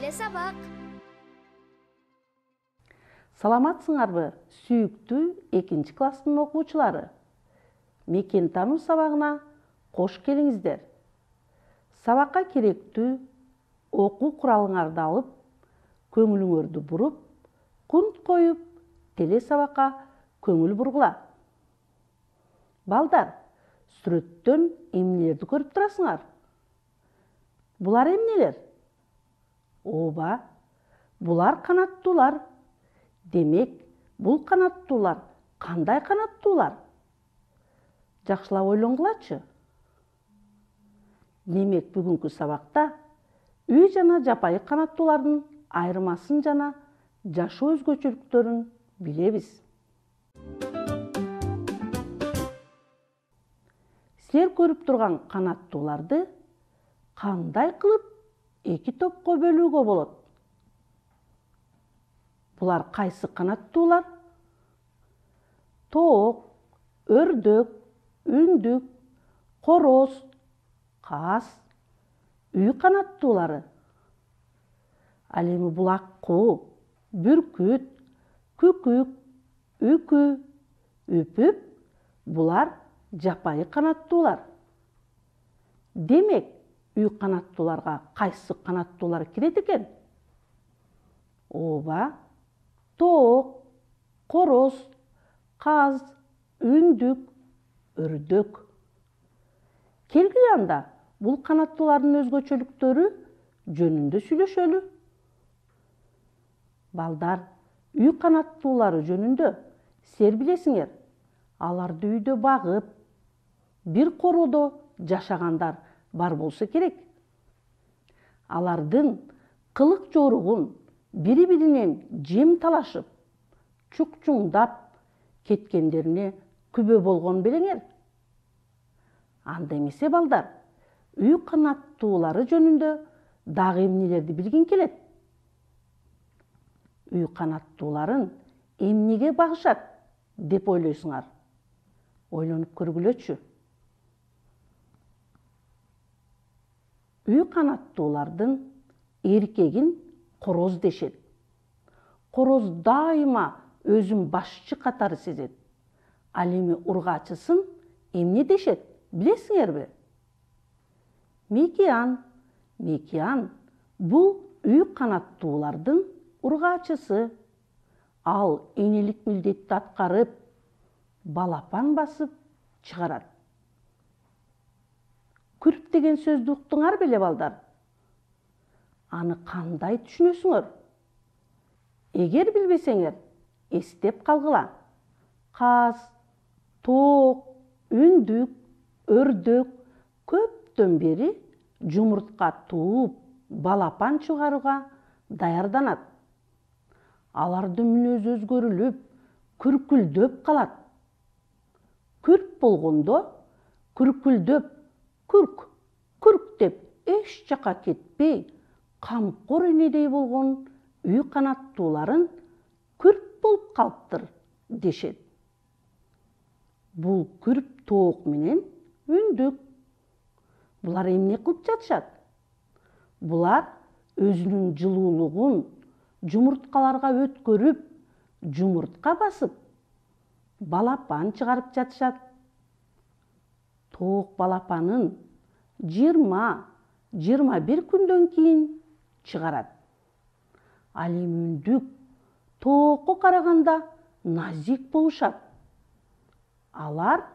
Телесабак. Саламатсыңарбы, сүйүктүү 2 класстын окуучулары? Мекен тануу сабагына кош келиңиздер. Сабакка керектүү окуу куралыңарды алып, көңүлүңөрдү буруп, кунт коюп, телесабакка көңүл бургула. Балдар, сүрөттөн эмнелерди көрүп турасыңар? Булар эмнелер? Ооба, булар канаттуулар. Демек, бул канаттуулар кандай канаттуулар? Жакшылап ойлонгулачы. Демек, бүгүнкү сабакта үй жана жапайы канаттуулардын айырмасын жана жашоо өзгөчөлүктөрүн билебиз. Силер көрүп турган канаттууларды кандай кылып 2 топко бөлүүгө болот? Булар кайсы канаттуулар? Тоок, өрдөк, үндүк, короз, каз, үй канаттуулары. Ал эми бул аккуу, бүркүт, күкүк, үкү, үпүп, булар жапайы канаттуулар. Демек, үй канаттууларга кайсы канаттуулар кирет экен? Ооба, тоок, короз, каз, үндүк, өрдөк. Келгиле анда, бул канаттуулардын өзгөчөлүктөрү жөнүндө сүйлөшөлү. Балдар, үй канаттуулары жөнүндө силер билесиңер. Аларды үйдө багып, бир короодо жашагандар бар болсо керек. Алардын кылык жоругун бири-биринен жем талашып, чукчуңдап кеткендерине күбө болгон белеңер. Анда эмесе балдар, үй канаттуулары жөнүндө дагы эмнелерди билгиң келет? Үй канаттууларын эмнеге багышат деп ойлойсуңар? Ойлонуп көргүлөчү. Үй канаттуулардын эркегин короз дешет. Короз дайыма өзүн башчы катары сезет. Ал эми ургаачысын эмне дешет, билесиңерби? Мекиян. Мекиян бул үй канаттуулардын ургаачысы. Ал энелик милдетти аткарып, балапан басып чыгарат. Күрп деген сөздү уктуңар беле балдар? Аны кандай түшүнөсүңөр? Эгер билбесеңер, эстеп калгыла. Каз, тоок, үндүк, өрдөк көптөн бери жумуртка тууп, балапан чыгарууга даярданат. Алардын мүнөзү өзгөрүлүп, күркүлдөп калат. Күрп болгондо күркүлдөп, күрк, күрк деп эч жака кетпей, камкор энедей болгон үй канаттууларын күрп болуп калыптыр дешет. Бул күрп тоок менен үндүк. Булар эмне кылып жатышат? Булар өзүнүн жылуулугун жумурткаларга өткөрүп, жумуртка басып, балапан чыгарып жатышат. Тоок балапанын 20-21 күндөн кийин чыгарат. Ал эми үндүк тоокко караганда назик болушат. Алар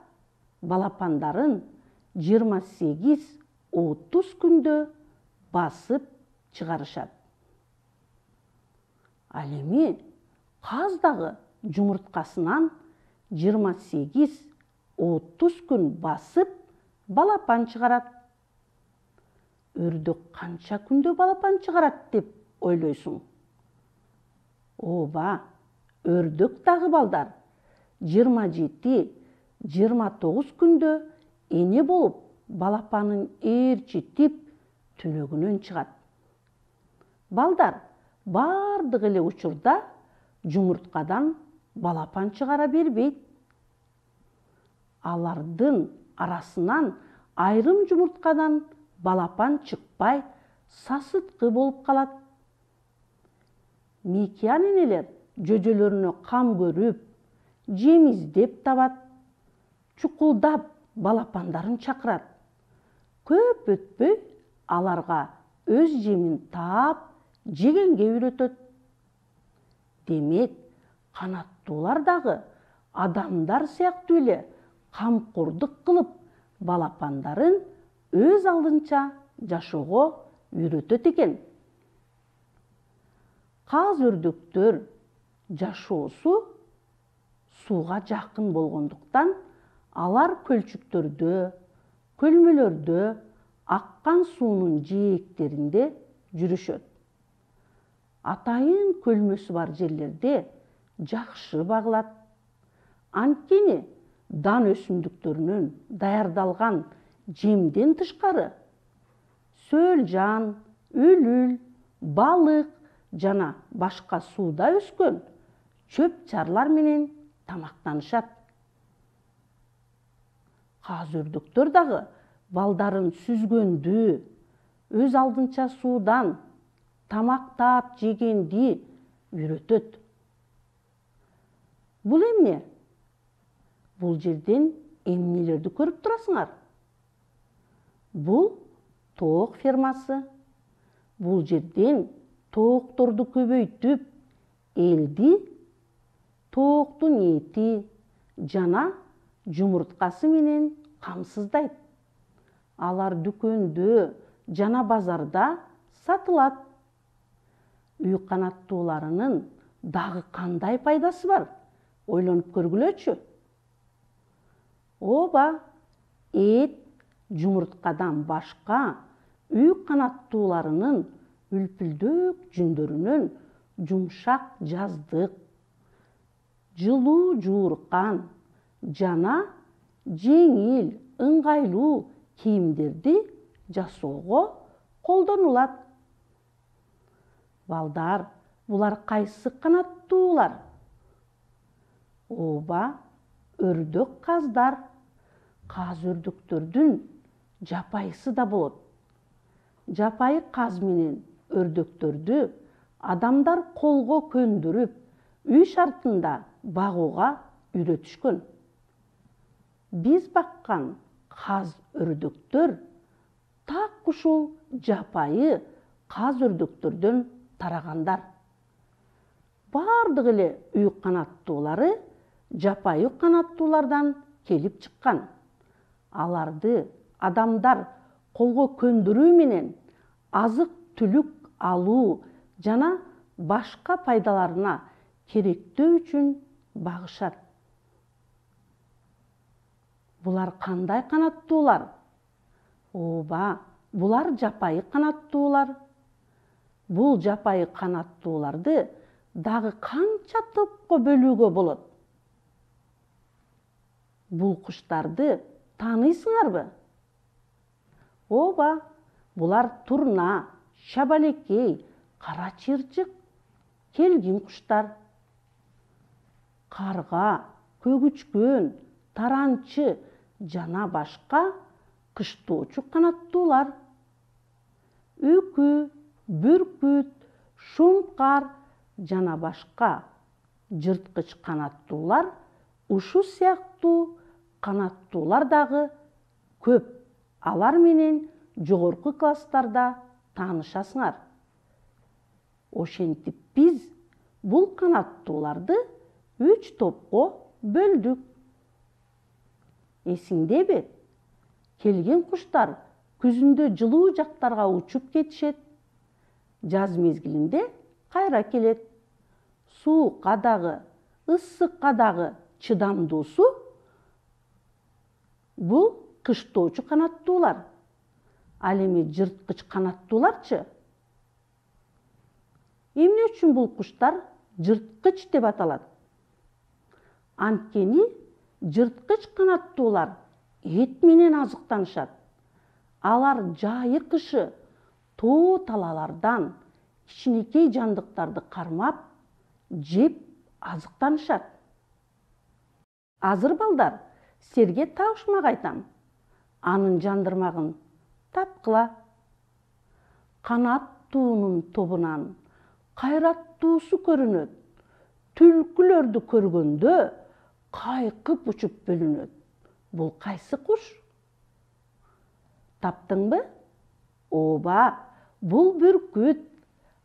балапандарын 28-30 күндө басып чыгарышат. Ал эми каз дагы жумурткасынан 28-30 күн басып балапан чыгарат. Өрдөк канча күндө балапан чыгарат деп ойлойсуң? Ооба, өрдөк дагы балдар 27-29 күндө эне болуп, балапанын ээрчитип, түнөгүнөн чыгат. Балдар, бардык эле учурда жумурткадан балапан чыгара бербейт. Алардын арасынан айрым жумурткадан балапан чыкпай, сасыткы болуп калат. Микиян энелер жөжөлөрүнө кам көрүп, жем издеп табат, чукулдап балапандарын чакырат. Көп өтпөй аларга өз жемин таап, жегенге үйрөтөт. Демек, канаттуулар дагы адамдар сыяктуу эле камкордук кылып, балапандарын өз алдынча жашоого үйрөтөт экен. Каз өрдөктөр жашоосу сууга жакын болгондуктан алар көлчүктөрдө, көлмөлөрдө, аккан суунун жээктеринде жүрүшөт. Атайын көлмөсү бар жерлерде жакшы багылат. Анткени дан өсүмдүктөрүнөн даярдалган жемден тышкары сөл жан, үлүл, балык жана башка сууда өскөн чөп чарлар менен тамактанышат. Каз өрдөктөр дагы балдарын сүзгөндү, өз алдынча суудан тамактап жегенди үйрөтөт. Бул эмне? Бул жерден эмнелерди көрүп турасыңар? Бул тоок фермасы. Бул жерден тоокторду көбөйтүп, элди, тооктун эти жана жумурткасы менен камсыздайт. Алар дүкөндө жана базарда сатылат. Үй канаттууларынын дагы кандай пайдасы бар? Ойлонуп көргүлөчү. Ооба, эт, жумурткадан башка үй канаттууларынын үлпүлдөөк жүндөрүнөн жумшак жаздык, жылуу жууркан жана жеңил, ыңгайлуу кийимдерди жасоого колдонулат. Балдар, булар кайсы канаттуулар? Ооба, өрдөк каздар. Каз өрдөктөрдүн жапайысы да болот. Жапайы каз менен өрдөктөрдү адамдар колго көндүрүп, үй шартында багууга үйрөтүшкөн. Биз баккан каз өрдөктөр так ушул жапайы каз өрдөктөрдөн тарагандар. Бардык эле үй канаттуулары жапайы канаттуулардан келип чыккан. Аларды адамдар колго көндүрүү менен азык түлүк алуу жана башка пайдаларына керектөө үчүн багышат. Булар кандай канаттуулар? Ооба, булар жапайы канаттуулар. Бул жапайы канаттууларды дагы канча топко бөлүүгө болот? Бул куштарды тааныйсыңарбы? Ооба, булар турна, шабалекей, кара чырчык, келгин куштар. Карга, көгүчкөн, таранчы жана башка кыштоочу канаттуулар. Үкү, бүркүт, шумкар жана башка жырткыч канаттуулар ушу сыяктуу канаттуулар дагы көп. Алар менен жогорку класстарда таанышасыңар. Ошентип биз бул канаттууларды 3 топко бөлдүк. Эсиңдеби? Келген куштар күзүндө жылуу жактарга учуп кетишет. Жаз мезгилинде кайра келет. Суукка дагы, ысыкка дагы чыдамдуусу бул кыштоочу канаттуулар. Ал эми жырткыч канаттууларчы? Эмне үчүн бул куштар жырткыч деп аталат? Анткени жырткыч канаттуулар эт менен азыктанышат. Алар жайы кышы тоо талалардан кичинекей жандыктарды кармап, жеп азыктанышат. Азыр балдар, силерге табышмак айтам. Анын жандырмагын тапкыла. Канаттуунун тобунан кайраттуу канаттуусу көрүнөт. Түлкүлөрдү көргөндө кайкып учуп бөлүнөт. Бул кайсы куш? Таптыңбы? Ооба, бул бүркүт.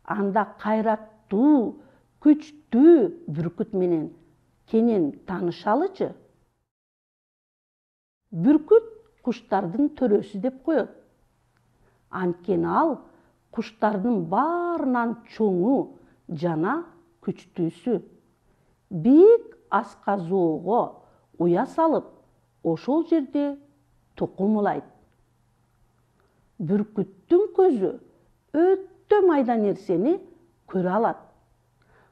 Анда кайраттуу, күчтүү бүркүт менен кенен таанышалычы. Бүркүт куштардын төрөсү деп коет. Анткени ал куштардын баарынан чоңу жана күчтүүсү. Бийик аска зоого уя салып, ошол жерде тукумулайт. Бүркүттүн көзү өтө майда нерсени көрө алат.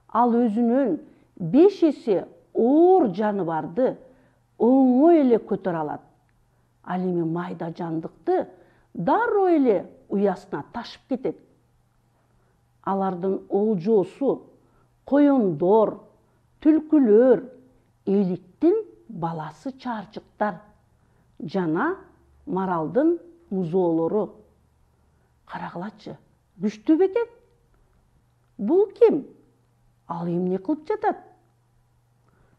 Ал өзүнөн 5 эсе оор жаныбарды оңой эле көтөрө алат. Ал эми майда жандыкты дароо эле уясына ташып кетет. Алардын олжосу коёндор, түлкүлөр, эликтин баласы чаарчыктар жана маралдын музоолору. Карагылачы, күчтүү бекен. Бул ким? Ал эмне кылып жатат?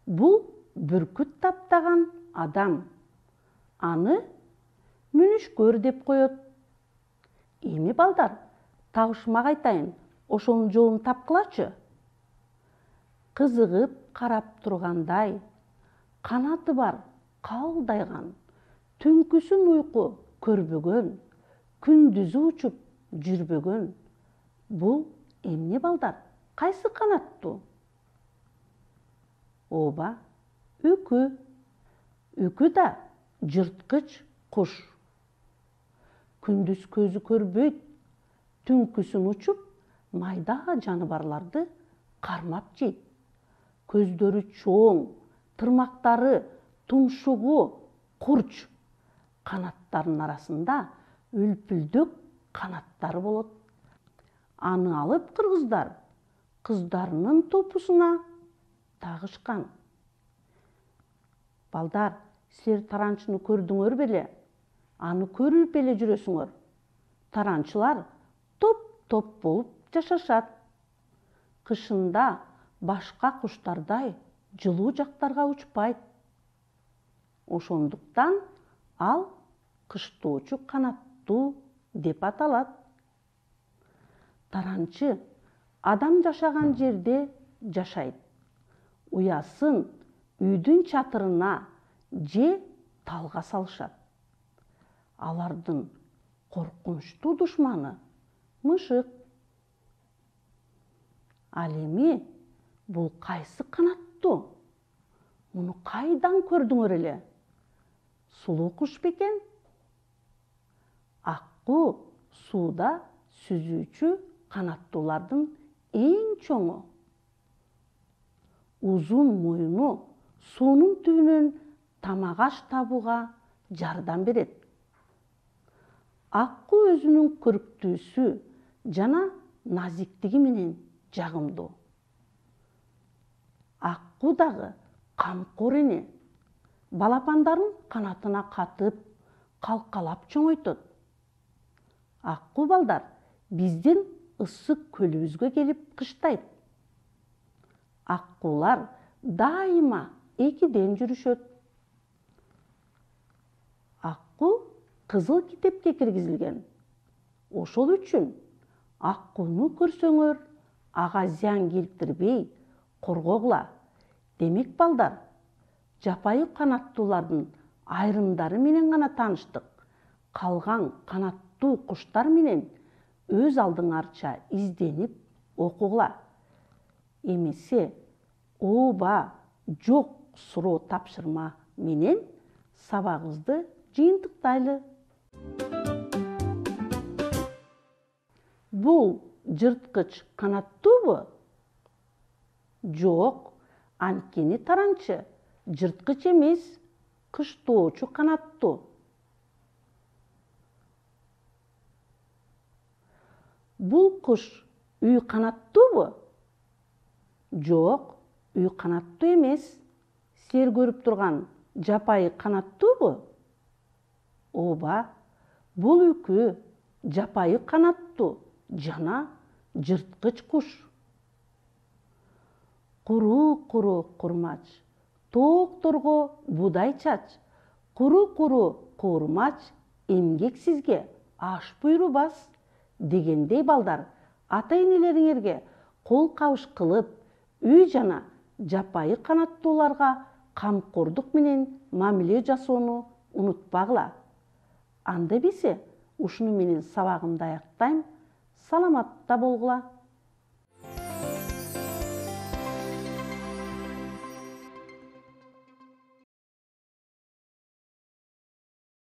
Бул бүркүт таптаган адам. Аны мүнүшкөр деп коет. Эми балдар, табышмак айтайын, ошонун жолун тапкылачы. Кызыгып карап тургандай, канаты бар, калдайган, түнкүсүн уйку көрбөгөн, күндүзү учуп жүрбөгөн. Бул эмне балдар? Кайсы канаттуу? Ооба, үкү. Үкү да жырткыч куш. Күндүз көзү көрбөйт, түнкүсүн учуп, майда жаныбарларды кармап жейт. Көздөрү чоң, тырмактары тумшугу курч. Канаттарынын арасында үлпүлдүк канаттары болот. Аны алып кыргыздар кыздарынын топусуна тагышкан. Балдар, силер таранчыны көрдүңөр беле? Аны көрүп эле жүрөсүңөр. Таранчылар топ-топ болуп жашашат. Кышында башка куштардай жылуу жактарга учпайт. Ошондуктан ал кыштоочу канаттуу деп аталат. Таранчы адам жашаган жерде жашайт. Уясын үйдүн чатырына же талга салышат. Алардын коркунучтуу душманы мышык. Ал эми бул кайсы канаттуу? Муну кайдан көрдүңөр эле? Сулуу куш бекен? Акку сууда сүзүүчү канаттуулардын эң чоңу. Узун мойну суунун түбүнөн тамак аш табууга жардам берет. Акку өзүнүн көрктүүсү жана назиктиги менен жагымдуу. Акку дагы камкор эне. Балапандарын канатына катып, калкалап чоңойтот. Акку балдар биздин ысык көлүбүзгө келип кыштайт. Аккуулар дайыма экиден жүрүшөт. Акку кызыл китепке киргизилген. Ошол үчүн аккуну көрсөңөр, ага зыян келтирбей коргогула. Демек балдар, жапайы канаттуулардын айрымдары менен гана тааныштык. Калган канаттуу куштар менен өз алдыңарча изденип окугула. Эмесе ооба жок суроо тапшырма менен сабагыбызды жыйынтыктайлы. Бул жырткыч канаттуубу? Жок, анткени таранчы жырткыч эмес, кыштоочу канаттуу. Бул куш үй канаттуубу? Жок, үй канаттуу эмес. Силер көрүп турган жапайы канаттуубу? Ооба, бул үкү жапайы канаттуу жана жырткыч куш. Куру-куру курмач, тоокторго будай чач, куру-куру куурмач, эмгексизге аш буйрубас дегендей балдар, ата-энелериңерге кол кабыш кылып, үй жана жапайы канаттууларга камкордук менен мамиле жасоону унутпагыла. Анда бисе ушуну менен сабагымды аяктайм. Саламатта болгула.